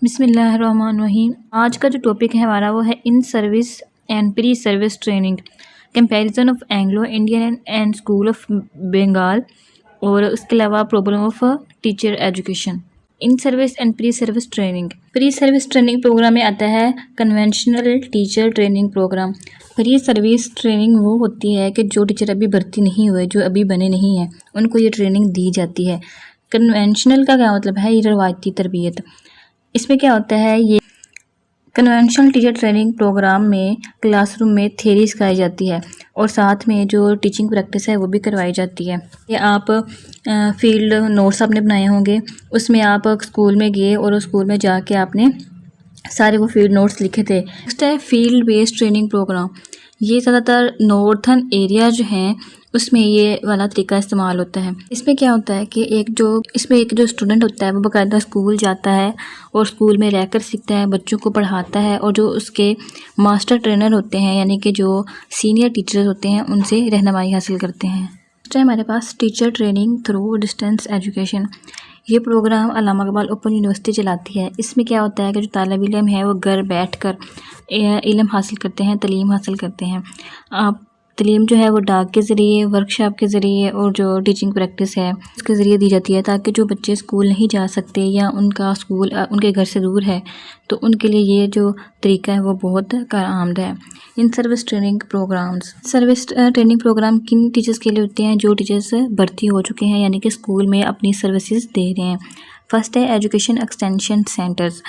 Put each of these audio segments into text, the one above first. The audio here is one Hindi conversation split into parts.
बिस्मिल्लाहिर्रहमानिर्रहीम। आज का जो टॉपिक है हमारा वो है in service and pre service training, comparison of Anglo Indian and school of Bengal, और उसके अलावा problem of teacher education. In service and pre service training program में आता है conventional teacher training program. Pre service training वो होती है कि जो टीचर अभी भर्ती नहीं हुए, जो अभी बने नहीं हैं, उनको ये ट्रेनिंग दी जाती है। कन्वेंशनल का क्या मतलब है? ये रवायती तरबियत। इसमें क्या होता है, ये कन्वेंशनल टीचर ट्रेनिंग प्रोग्राम में क्लासरूम में थ्योरी सिखाई जाती है और साथ में जो टीचिंग प्रैक्टिस है वो भी करवाई जाती है। ये आप फील्ड नोट्स आपने बनाए होंगे, उसमें आप स्कूल में गए और उस स्कूल में जाके आपने सारे वो फील्ड नोट्स लिखे थे। नेक्स्ट है फील्ड बेस्ड ट्रेनिंग प्रोग्राम। ये ज़्यादातर नॉर्थन एरिया जो हैं उसमें ये वाला तरीका इस्तेमाल होता है। इसमें क्या होता है कि एक जो स्टूडेंट होता है वो बाकायदा स्कूल जाता है और स्कूल में रहकर सीखता है, बच्चों को पढ़ाता है, और जो उसके मास्टर ट्रेनर होते हैं यानी कि जो सीनियर टीचर्स होते हैं उनसे रहनुमाई हासिल करते हैं। नेक्स्ट है हमारे पास teacher training through distance education. ये programme Allama Iqbal open university चलाती है। इसमें क्या होता है कि जो तालिब इल्म है वो घर बैठकर इल्म हासिल करते हैं, तलीम हासिल करते हैं। आप तलीम जो है वो डाक के ज़रिए, वर्कशॉप के ज़रिए और जो टीचिंग प्रैक्टिस है उसके ज़रिए दी जाती है, ताकि जो बच्चे स्कूल नहीं जा सकते या उनका स्कूल उनके घर से दूर है तो उनके लिए ये जो तरीका है वो बहुत कारआमद है। इन सर्विस ट्रेनिंग प्रोग्राम किन टीचर्स के लिए होते हैं? जो टीचर्स भर्ती हो चुके हैं यानी कि स्कूल में अपनी सर्विसेज दे रहे हैं। फर्स्ट है एजुकेशन एक्सटेंशन सेंटर्स।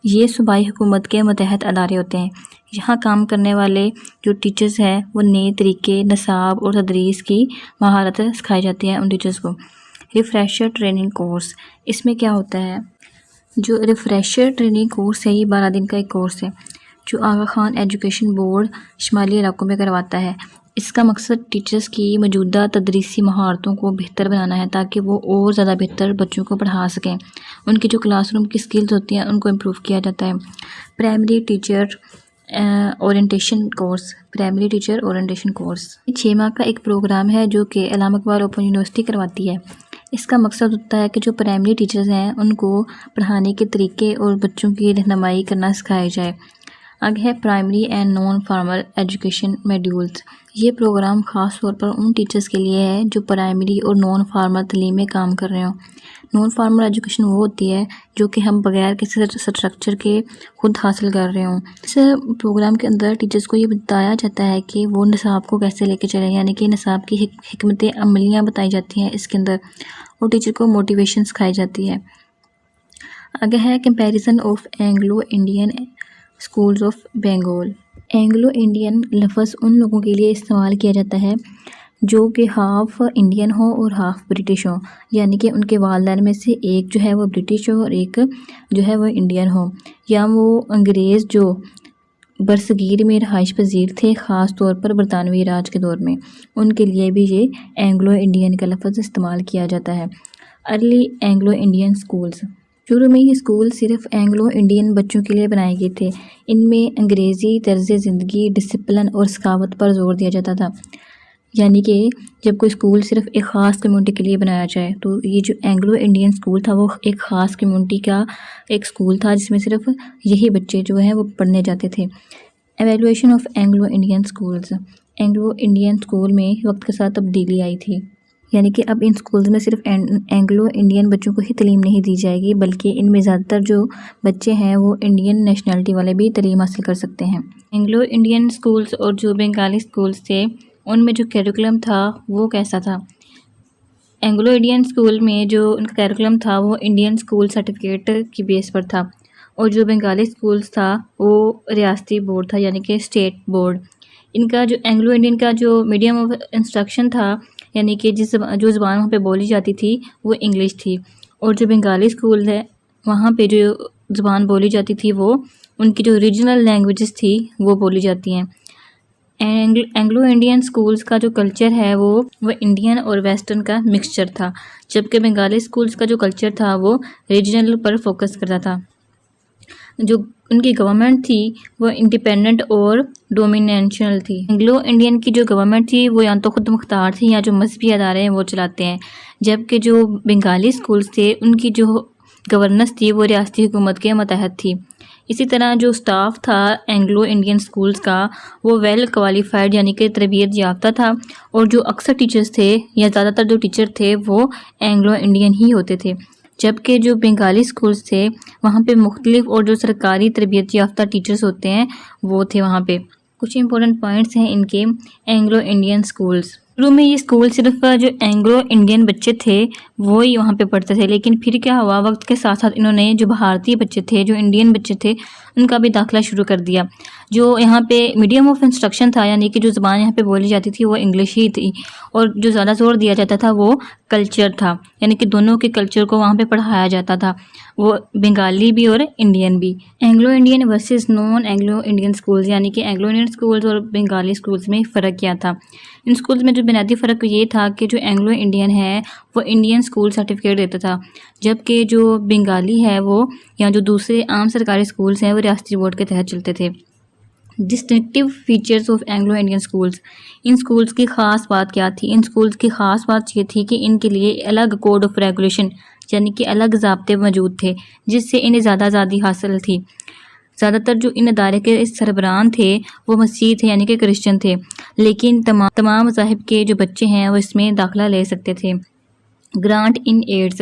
ये सूबाई हुकूमत के मतहत अदारे होते हैं। यहाँ काम करने वाले जो टीचर्स हैं वो नए तरीके, नसाब और तदरीस की महारत सिखाई जाती है उन टीचर्स को। Refresher training course. इसमें क्या होता है, जो रिफ़्रेशर ट्रेनिंग कोर्स है ये 12 दिन का एक कोर्स है जो आगा खान एजुकेशन बोर्ड शुमाली इलाकों में करवाता है। इसका मकसद टीचर्स की मौजूदा तदरीसी महारतों को बेहतर बनाना है ताकि वो और ज़्यादा बेहतर बच्चों को पढ़ा सकें। उनकी जो क्लासरूम की स्किल्स होती हैं उनको इम्प्रूव किया जाता है। प्राइमरी टीचर ओरिएंटेशन कोर्स 6 माह का एक प्रोग्राम है जो कि अल्लामा इकबाल ओपन यूनिवर्सिटी करवाती है। इसका मकसद होता है कि जो प्राइमरी टीचर्स हैं उनको पढ़ाने के तरीके और बच्चों की रहनुमाई करना सिखाया जाए। आगे है primary and non formal education modules. ये प्रोग्राम ख़ास तौर पर उन टीचर्स के लिए है जो प्राइमरी और नॉन फॉर्मल तालीम में काम कर रहे हों। नॉन फॉर्मल एजुकेशन वो होती है जो कि हम बगैर किसी स्ट्रक्चर के खुद हासिल कर रहे हों। इस प्रोग्राम के अंदर टीचर्स को ये बताया जाता है कि वो निसाब को कैसे लेके चलें, यानी कि निसाब की हिकमत अमलियाँ बताई जाती हैं इसके अंदर, और टीचर को मोटिवेशन सिखाई जाती है। आगे है comparison of Anglo Indian schools of Bengal. Anglo Indian लफ्ज़ उन लोगों के लिए इस्तेमाल किया जाता है जो कि हाफ़ इंडियन हो और हाफ़ ब्रिटिश हो, यानी कि उनके वालिदैन में से एक जो है वो ब्रिटिश हो और एक जो है वो इंडियन हो, या वो अंग्रेज़ जो बरसगीर में रहाइश पजीर थे, ख़ास तौर पर बरतानवी राज के दौर में, उनके लिए भी ये एंग्लो इंडियन का लफ्ज़ इस्तेमाल किया जाता है। Early Anglo Indian schools. शुरू में ये स्कूल सिर्फ एंग्लो इंडियन बच्चों के लिए बनाए गए थे। इनमें अंग्रेज़ी तर्ज़ ज़िंदगी, डिसिप्लिन और सखावत पर जोर दिया जाता था, यानी कि जब कोई स्कूल सिर्फ एक ख़ास कम्युनिटी के लिए बनाया जाए तो ये जो एंग्लो इंडियन स्कूल था वो एक ख़ास कम्युनिटी का एक स्कूल था जिसमें सिर्फ यही बच्चे जो हैं वो पढ़ने जाते थे। Evaluation of Anglo Indian schools. Anglo Indian school में वक्त के साथ तब्दीली आई थी, यानी कि अब इन स्कूल्स में सिर्फ एंग्लो इंडियन बच्चों को ही तालीम नहीं दी जाएगी, बल्कि इनमें ज़्यादातर जो बच्चे हैं वो इंडियन नेशनलिटी वाले भी तालीम हासिल कर सकते हैं। एंग्लो इंडियन स्कूल्स और जो बंगाली स्कूल्स थे उनमें जो कैरिकुलम था वो कैसा था? एंग्लो इंडियन स्कूल में जो उनका कैरिकुलम था वो इंडियन स्कूल सर्टिफिकेट की बेस पर था, और जो बंगाली स्कूल्स था वो रियासती बोर्ड था, यानी कि स्टेट बोर्ड। इनका जो एंग्लो इंडियन का जो मीडियम ऑफ इंस्ट्रक्शन था, यानी कि जो ज़बान वहाँ पे बोली जाती थी वो इंग्लिश थी, और जो बंगाली स्कूल है वहाँ पे जो ज़बान बोली जाती थी वो उनकी जो रीजनल लैंग्वेजेस थी वो बोली जाती हैं। एंग्लो इंडियन स्कूल्स का जो कल्चर है वो इंडियन और वेस्टर्न का मिक्सचर था, जबकि बंगाली स्कूल्स का जो कल्चर था वो रीजनल पर फोकस करता था। जो उनकी गवर्नमेंट थी वो इंडिपेंडेंट और डोमिनेशनल थी। एंग्लो इंडियन की जो गवर्नमेंट थी वो या तो खुद मुख्तार थी या जो मजहबी अदारे हैं वो चलाते हैं, जबकि जो बंगाली स्कूल्स थे उनकी जो गवर्नेंस थी वो रियासती हुकूमत के मतहत थी। इसी तरह जो स्टाफ था एंग्लो इंडियन स्कूल्स का वो वेल क्वालिफाइड यानी कि तरबियत याफ्ता था, और जो अक्सर टीचर्स थे या ज़्यादातर जो टीचर थे वो एंग्लो इंडियन ही होते थे। जबकि जो बंगाली स्कूल्स थे वहाँ पे मुख्तलिफ और जो सरकारी तरबियत याफ्ता टीचर्स होते हैं वो थे वहाँ पे। कुछ इंपॉर्टेंट पॉइंट्स हैं इनके एंग्लो इंडियन स्कूल्स। शुरू में ये स्कूल सिर्फ जो एंग्लो इंडियन बच्चे थे वो ही वहाँ पे पढ़ते थे, लेकिन फिर क्या हुआ, वक्त के साथ साथ इन्होंने जो भारतीय बच्चे थे, जो इंडियन बच्चे थे, उनका भी दाखिला शुरू कर दिया। जो यहाँ पे मीडियम ऑफ इंस्ट्रक्शन था यानी कि जो ज़बान यहाँ पे बोली जाती थी वो इंग्लिश ही थी, और जो ज़्यादा जोर दिया जाता था वो कल्चर था, यानी कि दोनों के कल्चर को वहाँ पे पढ़ाया जाता था, वो बंगाली भी और इंडियन भी। Anglo Indian versus non Anglo Indian schools, यानी कि एंग्लो इंडियन स्कूल्स और बंगाली स्कूल्स में फ़र्क क्या था। इन स्कूल्स में जो बुनियादी फ़र्क ये था कि जो एंग्लो इंडियन है वो इंडियन स्कूल सर्टिफिकेट देता था, जबकि जो बंगाली है वो या जो दूसरे आम सरकारी स्कूल्स हैं वो रियासती बोर्ड के तहत चलते थे। Distinctive features of Anglo Indian schools, in schools की ख़ास बात क्या थी? इन स्कूल्स की ख़ास बात ये थी कि इनके लिए अलग कोड ऑफ रेगुलेशन यानी कि अलग ज़ाब्ते मौजूद थे, जिससे इन्हें ज़्यादा आज़ादी हासिल थी। ज़्यादातर जो इन अदारे के सरबराह थे वो मसीह थे यानी कि क्रिश्चियन थे, लेकिन तमाम मज़ाहिब के जो बच्चे हैं वो इसमें दाखिला ले सकते थे। ग्रांट इन एड्स,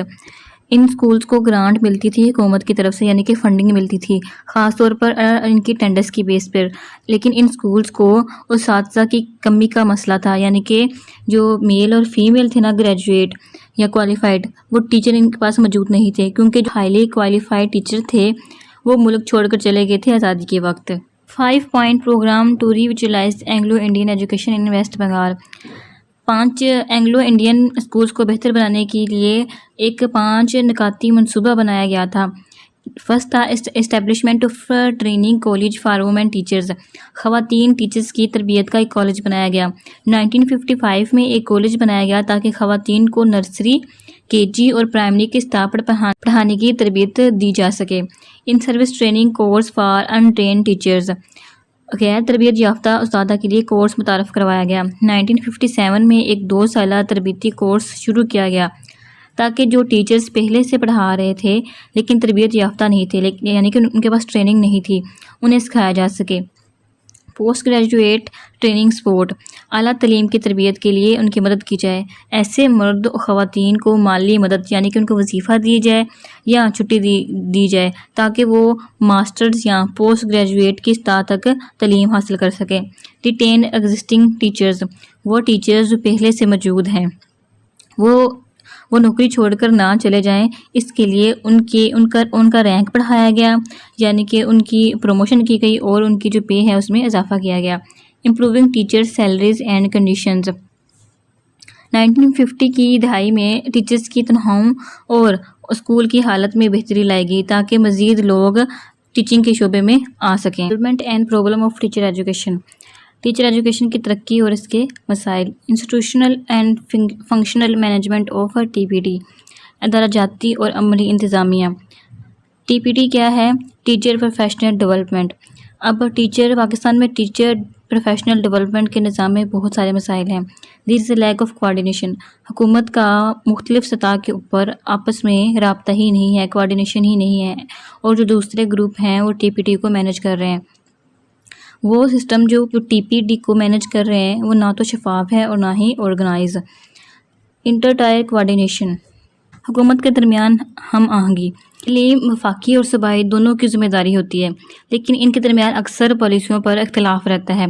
इन स्कूल्स को ग्रांट मिलती थी हुकूमत की तरफ से, यानी कि फंडिंग मिलती थी ख़ास तौर पर इनकी टेंडर्स की बेस पर। लेकिन इन स्कूल्स को उस्ताद की कमी का मसला था, यानी कि जो मेल और फीमेल थे ना ग्रेजुएट या क्वालिफाइड, वो टीचर इनके पास मौजूद नहीं थे, क्योंकि जो हाईली क्वालिफाइड टीचर थे वो मुल्क छोड़कर चले गए थे आज़ादी के वक्त। 5 point programme to revitalise Anglo Indian education in West Bengal, 5 Anglo Indian schools को बेहतर बनाने के लिए एक 5 निकाती मनसूबा बनाया गया था। फर्स्ट था establishment of training college for women teachers, ख़वातीन टीचर्स की तरबियत का एक कॉलेज बनाया गया। 1955 में एक कॉलेज बनाया गया ताकि ख़वातीन को नर्सरी, केजी और प्राइमरी के स्तर पर पढ़ाने की तरबियत दी जा सके। In service training course for untrained teachers, गैर तरबियत याफ्ता उस्तादा के लिए कोर्स मुतारफ़ करवाया गया। 1957 में एक 2 साला तरबियती कोर्स शुरू किया गया ताकि जो टीचर्स पहले से पढ़ा रहे थे लेकिन तरबियत याफ्ता नहीं थे, यानी कि उनके पास ट्रेनिंग नहीं थी, उन्हें सिखाया जा सके। पोस्ट ग्रेजुएट ट्रेनिंग सपोर्ट, आला तलीम की तरबियत के लिए उनकी मदद की जाए। ऐसे मर्द और ख़वातीन को माली मदद यानी कि उनको वजीफ़ा दी जाए या छुट्टी दी जाए ताकि वो मास्टर्स या पोस्ट ग्रेजुएट की सतह तक तलीम हासिल कर सकें। रिटेन एग्जिस्टिंग टीचर्स, वो टीचर्स जो पहले से मौजूद हैं वो नौकरी छोड़कर ना चले जाएं, इसके लिए उनका रैंक बढ़ाया गया, यानी कि उनकी प्रमोशन की गई और उनकी जो पे है उसमें इजाफा किया गया। Improving teachers salaries and conditions, 1950 की दहाई में टीचर्स की तनख्वाहों और स्कूल की हालत में बेहतरी लाई गई ताकि मज़ीद लोग टीचिंग के शोबे में आ सकें। Development and problem of teacher education, teacher education की तरक्की और इसके मसाइल। Institutional and functional management of TPT, अदारा जाती और अमली इंतज़ामिया। TPT क्या है? Teacher professional development. अब पाकिस्तान में टीचर प्रोफेशनल डेवलपमेंट के निज़ाम में बहुत सारे मसाइल हैं। There is a lack of coordination, हुकूमत का मुख्तलिफ सतह के ऊपर आपस में रब्ता ही नहीं है, कोऑर्डिनेशन ही नहीं है, और जो दूसरे ग्रुप हैं वो TPT को मैनेज कर रहे हैं। वो सिस्टम जो TPT को मैनेज कर रहे हैं वो ना तो शफाफ है और ना ही ऑर्गेनाइज। इंटर टायर कोऑर्डिनेशन, हुकूमत के दरमियान हम आहंगी के लिए वफाकी और सूबाई दोनों की ज़िम्मेदारी होती है, लेकिन इनके दरमियान अक्सर पॉलिसियों पर इख्तलाफ रहता है।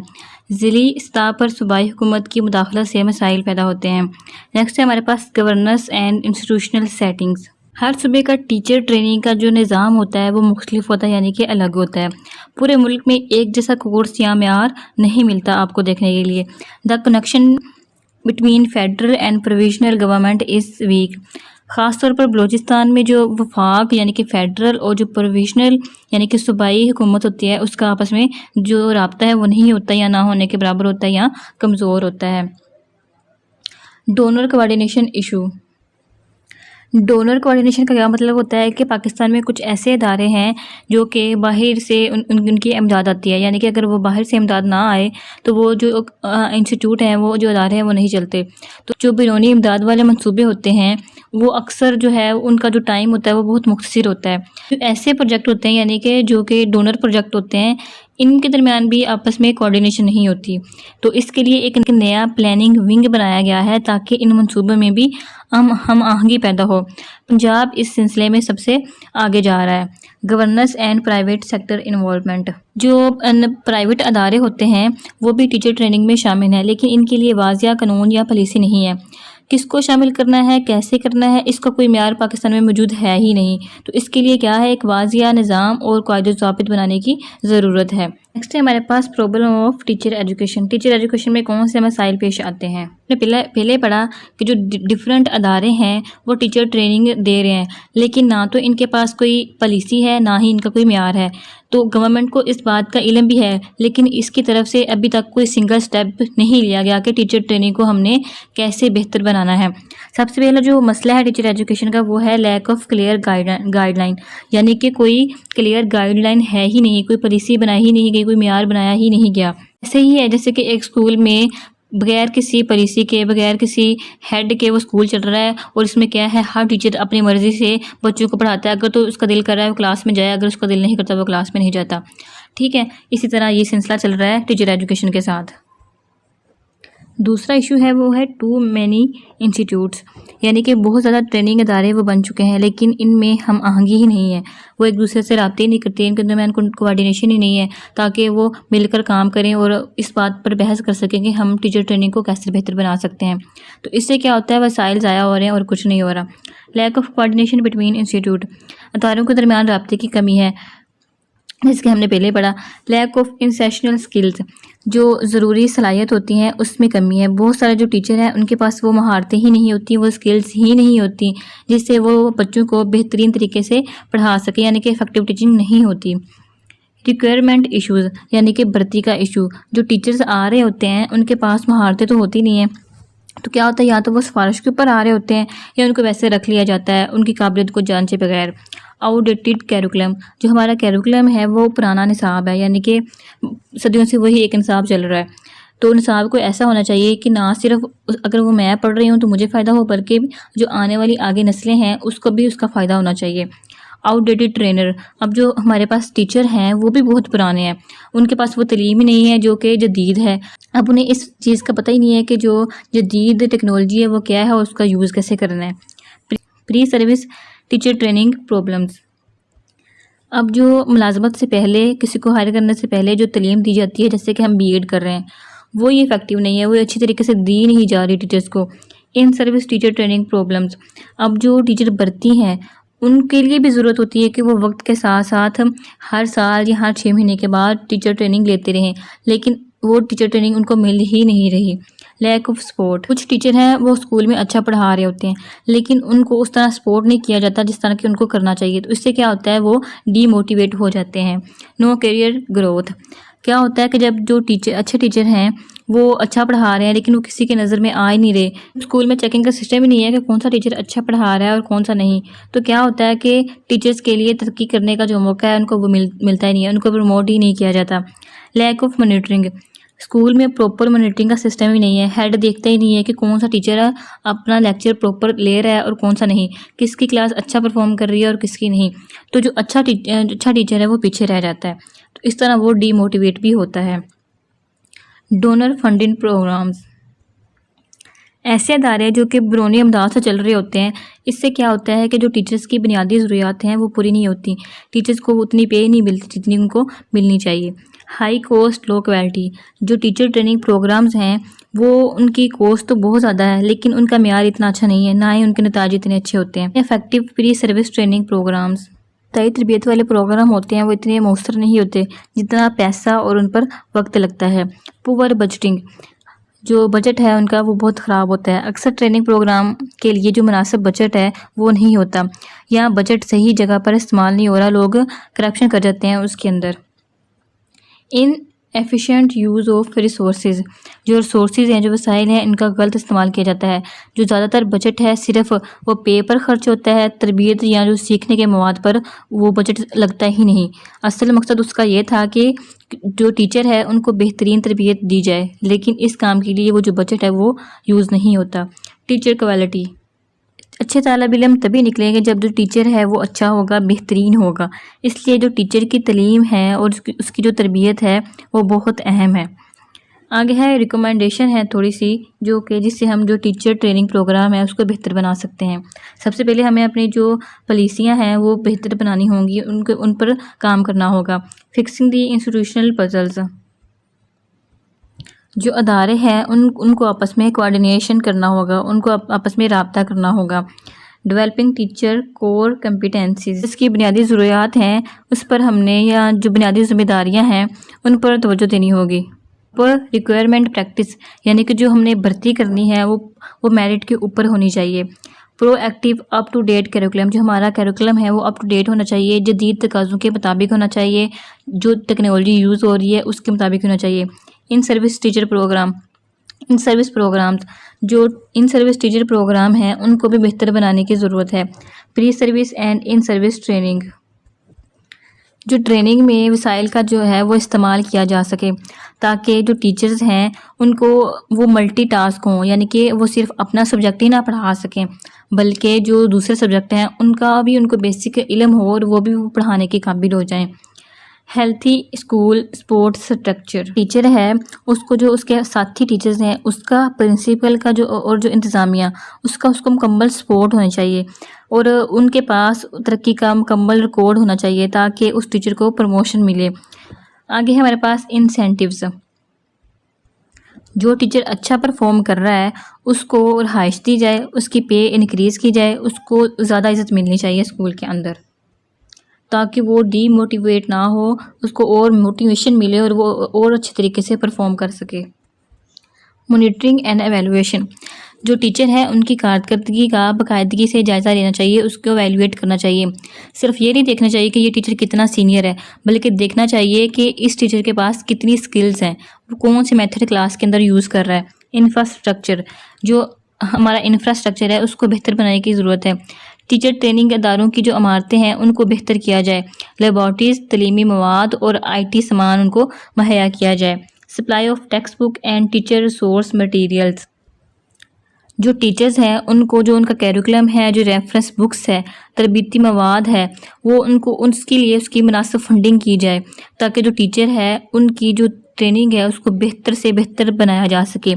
ज़िली सतह पर सूबाई हुकूमत की मुदाखलत से मसाइल पैदा होते हैं। नेक्स्ट है हमारे पास गवर्नेंस एंड इंस्टीट्यूशनल सेटिंग्स। हर सूबे का टीचर ट्रेनिंग का जो निज़ाम होता है वो मुख्तलिफ होता है, यानी कि अलग होता है। पूरे मुल्क में एक जैसा कोर्स या म्यार नहीं मिलता आपको देखने के लिए। The connection between federal and provisional government is week, ख़ासतौर पर बलूचिस्तान में जो वफाक यानी कि फेडरल और जो प्रोविजनल यानी कि सूबाई हुकूमत होती है उसका आपस में जो राब्ता है वो नहीं होता या ना होने के बराबर होता है या कमज़ोर होता है। Donor coordination issue, donor coordination का क्या मतलब होता है कि पाकिस्तान में कुछ ऐसे इदारे हैं जो कि बाहर से उनकी इमदाद आती है, यानी कि अगर वो बाहर से इमदाद ना आए तो वो जो इंस्टीट्यूट हैं, वो जो इदारे हैं, वो नहीं चलते। तो जो बैरूनी इमदाद वाले मंसूबे होते हैं वो अक्सर जो है उनका जो टाइम होता है वो बहुत मुख्तसर होता है। तो ऐसे प्रोजेक्ट होते हैं यानी कि जो कि डोनर प्रोजेक्ट होते हैं, इनके दरमियान भी आपस में कोऑर्डिनेशन नहीं होती। तो इसके लिए एक नया प्लानिंग विंग बनाया गया है ताकि इन मंसूबों में भी हम आहंगी पैदा हो। पंजाब इस सिलसिले में सबसे आगे जा रहा है। Governance and private sector involvement, जो प्राइवेट अदारे होते हैं वो भी टीचर ट्रेनिंग में शामिल हैं, लेकिन इनके लिए वाज़िया कानून या पॉलिसी नहीं है। किसको शामिल करना है, कैसे करना है, इसका कोई म्यार पाकिस्तान में मौजूद है ही नहीं। तो इसके लिए क्या है, एक वाज़िया निज़ाम और कायदे-ज़ाबित बनाने की ज़रूरत है। नेक्स्ट है हमारे पास problem of teacher education. Teacher education में कौन से मसाइल पेश आते हैं? हमने पहले पढ़ा कि जो डिफरेंट अदारे हैं वो टीचर ट्रेनिंग दे रहे हैं, लेकिन ना तो इनके पास कोई पॉलिसी है, ना ही इनका कोई म्यार है। तो गवर्नमेंट को इस बात का इल्म भी है, लेकिन इसकी तरफ से अभी तक कोई सिंगल स्टेप नहीं लिया गया कि टीचर ट्रेनिंग को हमने कैसे बेहतर बनाना है। सबसे पहला जो मसला है टीचर एजुकेशन का वो है लैक ऑफ क्लियर गाइडलाइन, यानी कि कोई क्लियर गाइडलाइन है ही नहीं, कोई पॉलिसी बनाई ही नहीं गई, कोई म्यार बनाया ही नहीं गया। ऐसे ही है जैसे कि एक स्कूल में बगैर किसी पॉलिसी के, बगैर किसी हेड के वो स्कूल चल रहा है, और इसमें क्या है, हर टीचर अपनी मर्ज़ी से बच्चों को पढ़ाता है। अगर तो उसका दिल कर रहा है वो क्लास में जाए, अगर उसका दिल नहीं करता वो क्लास में नहीं जाता। ठीक है, इसी तरह ये सिलसिला चल रहा है टीचर एजुकेशन के साथ। दूसरा इशू है वो है टू मैनी इंस्टीट्यूट्स, यानी कि बहुत ज़्यादा ट्रेनिंग इदारे वो बन चुके हैं, लेकिन इनमें हम आहंगी ही नहीं है। वो एक दूसरे से राब्ते ही नहीं करते, इनके दरमियान कोऑर्डिनेशन ही नहीं है ताकि वो मिलकर काम करें और इस बात पर बहस कर सकें कि हम टीचर ट्रेनिंग को कैसे बेहतर बना सकते हैं। तो इससे क्या होता है, वसाइल ज़ाया हो रहे हैं और कुछ नहीं हो रहा। Lack of coordination between institute, अदारों के दरमियान राब्ते की कमी है, जिसके हमने पहले पढ़ा। लैक ऑफ इंसेशनल स्किल्स, जो ज़रूरी सलाहियत होती हैं उसमें कमी है। बहुत सारे जो टीचर हैं उनके पास वो महारतें ही नहीं होती, वो स्किल्स ही नहीं होती जिससे वो बच्चों को बेहतरीन तरीके से पढ़ा सके, यानी कि इफेक्टिव टीचिंग नहीं होती। रिक्वायरमेंट इश्यूज़, यानी कि भर्ती का इशू, जो टीचर्स आ रहे होते हैं उनके पास महारतें तो होती नहीं हैं। तो क्या होता है, या तो वो सिफारिश के ऊपर आ रहे होते हैं या उनको वैसे रख लिया जाता है उनकी काबिलियत को जांचे बगैर। आउटडेटेड कैरिकुलम, जो हमारा कैरिकुलम है वो पुराना निसाब है, यानी कि सदियों से वही एक निसाब चल रहा है। तो निसाब को ऐसा होना चाहिए कि ना सिर्फ अगर वो मैं पढ़ रही हूँ तो मुझे फ़ायदा हो, बल्कि जो आने वाली आगे नस्लें हैं उसको भी उसका फ़ायदा होना चाहिए। आउटडेटेड ट्रेनर, अब जो हमारे पास टीचर हैं वो भी बहुत पुराने हैं, उनके पास वो तलीम ही नहीं है जो कि जदीद है। अब उन्हें इस चीज़ का पता ही नहीं है कि जो जदीद टेक्नोलॉजी है वो क्या है और उसका यूज़ कैसे करना है। Pre service teacher training problems, अब जो मुलाजमत से पहले, किसी को हायर करने से पहले जो तलीम दी जाती है, जैसे कि हम बीएड कर रहे हैं, वो ये इफ़ेक्टिव नहीं है, वो अच्छी तरीके से दी नहीं जा रही टीचर्स को। इन सर्विस टीचर ट्रेनिंग प्रॉब्लम्स, अब जो टीचर भर्ती हैं उनके लिए भी ज़रूरत होती है कि वो वक्त के साथ साथ हर साल या हर 6 महीने के बाद टीचर ट्रेनिंग लेते रहें, लेकिन वो टीचर ट्रेनिंग उनको मिल ही नहीं रही। लैक ऑफ सपोर्ट, कुछ टीचर हैं वो स्कूल में अच्छा पढ़ा रहे होते हैं लेकिन उनको उस तरह सपोर्ट नहीं किया जाता जिस तरह कि उनको करना चाहिए, तो इससे क्या होता है, वो डीमोटिवेट हो जाते हैं। नो करियर ग्रोथ, क्या होता है कि जब जो टीचर अच्छे टीचर हैं वो अच्छा पढ़ा रहे हैं लेकिन वो किसी की नज़र में आ ही नहीं रहे, स्कूल में चेकिंग का सिस्टम ही नहीं है कि कौन सा टीचर अच्छा पढ़ा रहा है और कौन सा नहीं, तो क्या होता है कि टीचर्स के लिए तरक्की करने का जो मौका है उनको वो मिलता ही नहीं है, उनको प्रमोट ही नहीं किया जाता। लैक ऑफ मॉनिटरिंग, स्कूल में प्रॉपर मॉनिटरिंग का सिस्टम ही नहीं है, हेड देखता ही नहीं है कि कौन सा टीचर अपना लेक्चर प्रॉपर ले रहा है और कौन सा नहीं, किसकी क्लास अच्छा परफॉर्म कर रही है और किसकी नहीं। तो जो अच्छा टीचर है वो पीछे रह जाता है, तो इस तरह वो डीमोटिवेट भी होता है। डोनर फंडिंग प्रोग्राम्स, ऐसे अदारे जो कि बैरूनी इमदाद से चल रहे होते हैं, इससे क्या होता है कि जो टीचर्स की बुनियादी ज़रूरियात हैं वो पूरी नहीं होती, टीचर्स को उतनी पे नहीं मिलती जितनी उनको मिलनी चाहिए। हाई कॉस्ट लो क्वालिटी, जो टीचर ट्रेनिंग प्रोग्राम्स हैं वो उनकी कॉस्ट तो बहुत ज़्यादा है लेकिन उनका म्यार इतना अच्छा नहीं है, ना ही उनके नतीजे इतने अच्छे होते हैं। Effective pre service training programs, तय तरबियत वाले प्रोग्राम होते हैं वो इतने मौसर नहीं होते जितना पैसा और उन पर वक्त लगता है। पुअर बजटिंग, जो बजट है उनका वो बहुत ख़राब होता है, अक्सर ट्रेनिंग प्रोग्राम के लिए जो मुनासिब बजट है वो नहीं होता, या बजट सही जगह पर इस्तेमाल नहीं हो रहा, लोग करप्शन कर जाते हैं उसके अंदर। एफिशिएंट यूज़ ऑफ रिसोर्सेज, जो रिसोर्सेज हैं, जो वसाइल हैं, इनका गलत इस्तेमाल किया जाता है। जो ज़्यादातर बजट है सिर्फ वो पे पर खर्च होता है, तरबियत या जो सीखने के मवाद पर वो बजट लगता ही नहीं। असल मकसद उसका ये था कि जो टीचर है उनको बेहतरीन तरबियत दी जाए, लेकिन इस काम के लिए वो जो बजट है वो यूज़ नहीं होता। टीचर क्वालिटी, अच्छे तालिब इल्म तभी निकलेंगे जब जो टीचर है वो अच्छा होगा, बेहतरीन होगा। इसलिए जो टीचर की तालीम है और उसकी जो तरबियत है वो बहुत अहम है। आगे है रिकमेंडेशन है थोड़ी सी, जो कि जिससे हम जो टीचर ट्रेनिंग प्रोग्राम है उसको बेहतर बना सकते हैं। सबसे पहले हमें अपनी जो पॉलिसियाँ हैं वो बेहतर बनानी होंगी, उन पर काम करना होगा। फिक्सिंग दी इंस्टीट्यूशनल पजल्स, जो अदारे हैं उनको आपस में कोऑर्डिनेशन करना होगा, उनको आपस में राब्ता करना होगा। डेवलपिंग टीचर कोर कम्पिटेंसीज, इसकी बुनियादी ज़रूरियात हैं उस पर हमने, या जो बुनियादी जिम्मेदारियां हैं उन पर तवज्जो देनी होगी। पर रिक्वायरमेंट प्रैक्टिस, यानी कि जो हमने भर्ती करनी है वो मेरिट के ऊपर होनी चाहिए। Proactive up to date curriculum, जो हमारा करिकुलम है वो अप टू डेट होना चाहिए, जदीद तकाज़ों के मुताबिक होना चाहिए, जो टेक्नोलॉजी यूज़ हो रही है उसके मुताबिक होना चाहिए। In service teacher program, in service programs, जो इन सर्विस टीचर प्रोग्राम हैं उनको भी बेहतर बनाने की ज़रूरत है। Pre service and in service training, जो ट्रेनिंग में वसाइल का जो है वो इस्तेमाल किया जा सके, ताकि जो टीचर्स हैं उनको वो मल्टीटास्क हों, यानी कि वो सिर्फ अपना सब्जेक्ट ही ना पढ़ा सकें बल्कि जो दूसरे सब्जेक्ट हैं उनका भी उनको बेसिक इल्म हो और वो भी वो पढ़ाने के काबिल हो जाएं। Healthy school sports structure, teacher है उसको, जो उसके साथी टीचर्स हैं उसका, प्रिंसिपल का जो और जो इंतज़ामिया उसका, उसको मुकम्मल सपोर्ट होना चाहिए और उनके पास तरक्की का मुकम्मल रिकॉर्ड होना चाहिए ताकि उस टीचर को प्रमोशन मिले। आगे है हमारे पास इंसेंटिव्स, जो टीचर अच्छा परफॉर्म कर रहा है उसको रिहाइश दी जाए, उसकी पे इंक्रीज़ की जाए, उसको ज़्यादा इज़्ज़त मिलनी चाहिए स्कूल के अंदर, ताकि वो डीमोटिवेट ना हो, उसको और मोटिवेशन मिले और वो और अच्छे तरीके से परफॉर्म कर सके। मॉनिटरिंग एंड एवेलुएशन, जो टीचर है उनकी कारकर्दगी का बाकायदगी से जायज़ा लेना चाहिए, उसको एवेलुएट करना चाहिए। सिर्फ ये नहीं देखना चाहिए कि ये टीचर कितना सीनियर है, बल्कि देखना चाहिए कि इस टीचर के पास कितनी स्किल्स हैं, वो कौन से मेथड क्लास के अंदर यूज़ कर रहा है। इंफ्रास्ट्रक्चर, जो हमारा इंफ्रास्ट्रक्चर है उसको बेहतर बनाने की ज़रूरत है। टीचर ट्रेनिंग अदारों की जो इमारतें हैं उनको बेहतर किया जाए, लेबॉर्ट्रीज़, तलीमी मवाद और IT सामान उनको मुहैया किया जाए। Supply of text book and teacher resource materials, जो टीचर्स हैं उनको जो उनका करिकुलम है, जो रेफरेंस बुक्स है, तरबीती मवाद है, वो उनको उसके लिए उसकी मुनासिब फंडिंग की जाए ताकि जो टीचर है उनकी जो ट्रेनिंग है उसको बेहतर से बेहतर बनाया जा सके।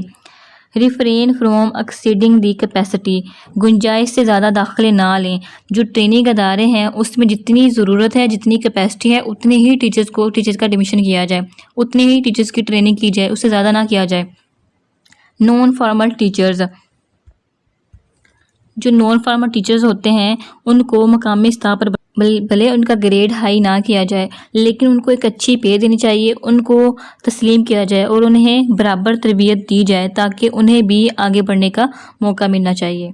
Refrain from exceeding the capacity, गुंजाइश से ज़्यादा दाखिले ना लें। जो ट्रेनिंग अदारे हैं उसमें जितनी ज़रूरत है, जितनी कैपेसिटी है, उतने ही टीचर्स का एडमिशन किया जाए, उतने ही टीचर्स की ट्रेनिंग की जाए, उससे ज़्यादा ना किया जाए। नॉन फॉर्मल टीचर्स, जो नॉन फॉर्मल टीचर्स होते हैं उनको मकामी स्तर पर भले उनका ग्रेड हाई ना किया जाए, लेकिन उनको एक अच्छी पे देनी चाहिए, उनको तस्लीम किया जाए और उन्हें बराबर तरबियत दी जाए ताकि उन्हें भी आगे बढ़ने का मौका मिलना चाहिए।